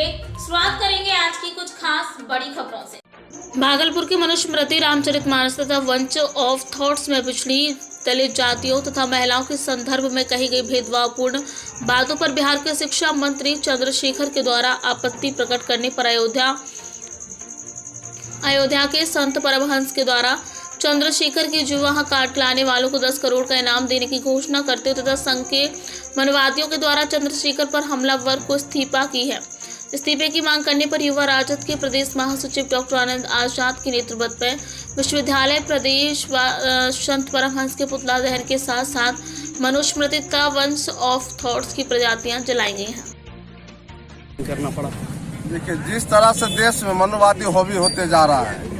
Break. शुरुआत करेंगे आज की कुछ खास बड़ी खबरों से। भागलपुर की मनुस्मृति रामचरितमानस तथा वंच ऑफ थॉट्स में पिछड़ी दलित जातियों तथा महिलाओं के संदर्भ में कही गई भेदभावपूर्ण बातों पर बिहार के शिक्षा मंत्री चंद्रशेखर के द्वारा आपत्ति प्रकट करने पर अयोध्या के संत परमहंस के द्वारा चंद्रशेखर की जुआ काट लाने वालों को 10 करोड़ का इनाम देने की घोषणा करते हुए तथा संघ के मनवादियों के द्वारा चंद्रशेखर पर हमलावर को इस्तीफा की है। इस्तीफे की मांग करने पर युवा राजद के प्रदेश महासचिव डॉक्टर आनंद आजाद के नेतृत्व में विश्वविद्यालय प्रदेश संत परमहंस के पुतला दहन के साथ साथ मनुस्मृति का वंश ऑफ थॉट्स की प्रजातियां जलाई गई हैं। करना पड़ा। देखिए, जिस तरह से देश में मनुवादी हॉबी होते जा रहा है,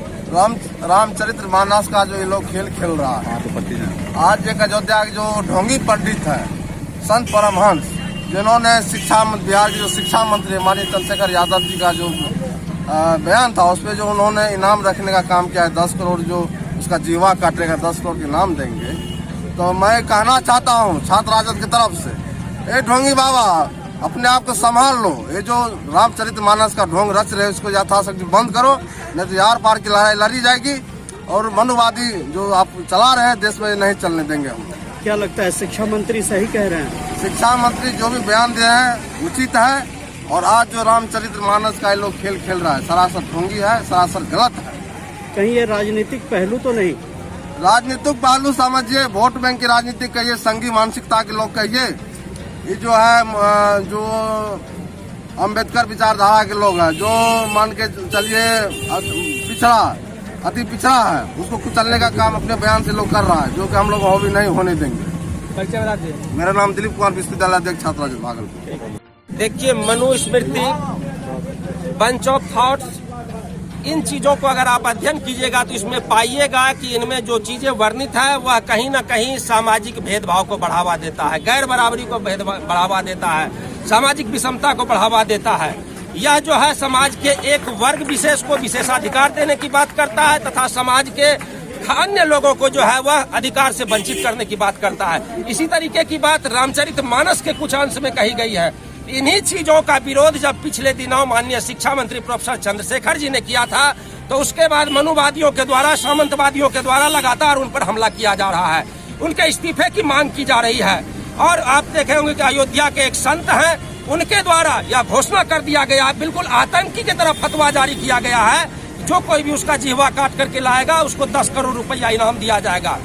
रामचरितमानस का जो ये लोग खेल खेल रहा है। आज एक अयोध्या के जो ढोंगी पंडित है संत परमहंस, जिन्होंने बिहार के जो शिक्षा मंत्री हमारे चंद्रशेखर यादव जी का जो बयान था, उस पर जो उन्होंने इनाम रखने का काम किया है, 10 करोड़ जो उसका जीवा काटेगा 10 करोड़ के इनाम देंगे। तो मैं कहना चाहता हूँ छात्र राजद की तरफ से, ए ढोंगी बाबा, अपने आप को संभाल लो। ये जो रामचरितमानस का ढोंग रच रहे उसको यथाशक्ति बंद करो, नहीं तो यार पार की लड़ाई लड़ी जाएगी और मनुवादी जो आप चला रहे हैं देश में नहीं चलने देंगे हम। क्या लगता है शिक्षा मंत्री सही कह रहे हैं? शिक्षा मंत्री जो भी बयान दे रहे हैं उचित है, और आज जो रामचरितमानस का ये लोग खेल खेल रहा है सरासर ढोंगी है, सरासर गलत है। कहीं ये राजनीतिक पहलू तो नहीं? राजनीतिक पहलू समझिए, वोट बैंक की राजनीति कहिए, संघी मानसिकता के लोग कहिए, ये जो है जो अम्बेडकर विचारधारा के लोग हैं, जो मान के चलिए अति पिछड़ा है, उसको कुचलने का काम अपने बयान से लोग कर रहा है, जो कि हम लोग हॉबी नहीं होने देंगे। मेरा नाम दिलीप कुमार, विश्वविद्यालय अध्यक्ष छात्र राजद भागलपुर। देखिए, मनुस्मृति, बंच ऑफ थॉट्स, इन चीजों को अगर आप अध्ययन कीजिएगा तो इसमें पाइएगा कि इनमें जो चीजें वर्णित है वह कहीं न कहीं सामाजिक भेदभाव को बढ़ावा देता है, गैर बराबरी को बढ़ावा देता है, सामाजिक विषमता को बढ़ावा देता है। यह जो है समाज के एक वर्ग विशेष को विशेषाधिकार देने की बात करता है तथा समाज के अन्य लोगों को जो है वह अधिकार से वंचित करने की बात करता है। इसी तरीके की बात रामचरितमानस के कुछ अंश में कही गई है। इन्हीं चीजों का विरोध जब पिछले दिनों माननीय शिक्षा मंत्री प्रोफेसर चंद्रशेखर जी ने किया था, तो उसके बाद मनुवादियों के द्वारा, सामंतवादियों के द्वारा लगातार उन पर हमला किया जा रहा है, उनके इस्तीफे की मांग की जा रही है। और आप देखे होंगे कि अयोध्या के एक संत हैं, उनके द्वारा यह घोषणा कर दिया गया, बिल्कुल आतंकी की तरफ फतवा जारी किया गया है, जो कोई भी उसका जिह्वा काट करके लाएगा उसको 10 करोड़ रुपया इनाम दिया जाएगा।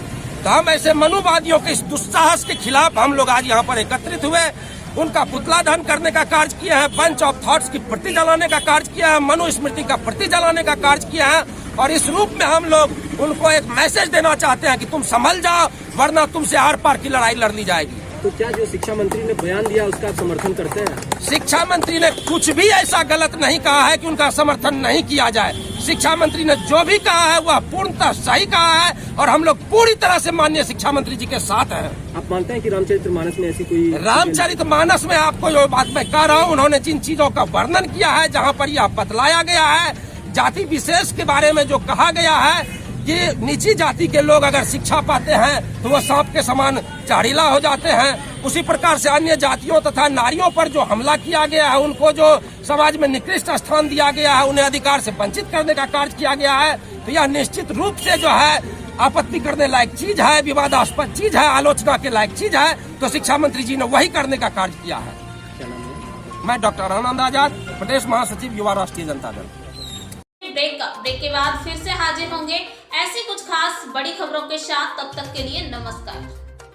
तो हम ऐसे मनुवादियों के इस दुस्साहस के खिलाफ हम लोग आज यहाँ पर एकत्रित हुए, उनका पुतला दहन करने का कार्य किया है, बंच ऑफ थॉट्स की प्रति जलाने का कार्य किया है, मनुस्मृति का प्रति जलाने का कार्य किया है। और इस रूप में हम लोग उनको एक मैसेज देना चाहते हैं कि तुम संभल जाओ, वरना तुमसे आर पार की लड़ाई लड़ ली जाएगी। तो क्या जो शिक्षा मंत्री ने बयान दिया उसका आप समर्थन करते हैं? शिक्षा मंत्री ने कुछ भी ऐसा गलत नहीं कहा है कि उनका समर्थन नहीं किया जाए। शिक्षा मंत्री ने जो भी कहा है वह पूर्णतः सही कहा है और हम लोग पूरी तरह से माननीय शिक्षा मंत्री जी के साथ हैं। आप मानते हैं कि रामचरितमानस में ऐसी कोई? रामचरितमानस में आपको जो बात मैं कह रहा हूँ, उन्होंने जिन चीजों का वर्णन किया है, जहाँ पर यह बतलाया गया है, जाति विशेष के बारे में जो कहा गया है कि नीची जाति के लोग अगर शिक्षा पाते हैं तो वह सांप के समान जहरीला हो जाते हैं, उसी प्रकार से अन्य जातियों तथा नारियों पर जो हमला किया गया है, उनको जो समाज में निकृष्ट स्थान दिया गया है, उन्हें अधिकार से वंचित करने का कार्य किया गया है, तो यह निश्चित रूप से जो है आपत्ति करने लायक चीज है, विवादास्पद चीज है, आलोचना के लायक चीज है। तो शिक्षा मंत्री जी ने वही करने का कार्य किया है। मैं डॉक्टर आनंद आजाद, प्रदेश महासचिव युवा राष्ट्रीय जनता दल। ब्रेक के बाद फिर से हाजिर होंगे ऐसी कुछ खास बड़ी खबरों के साथ। तब तक के लिए नमस्कार।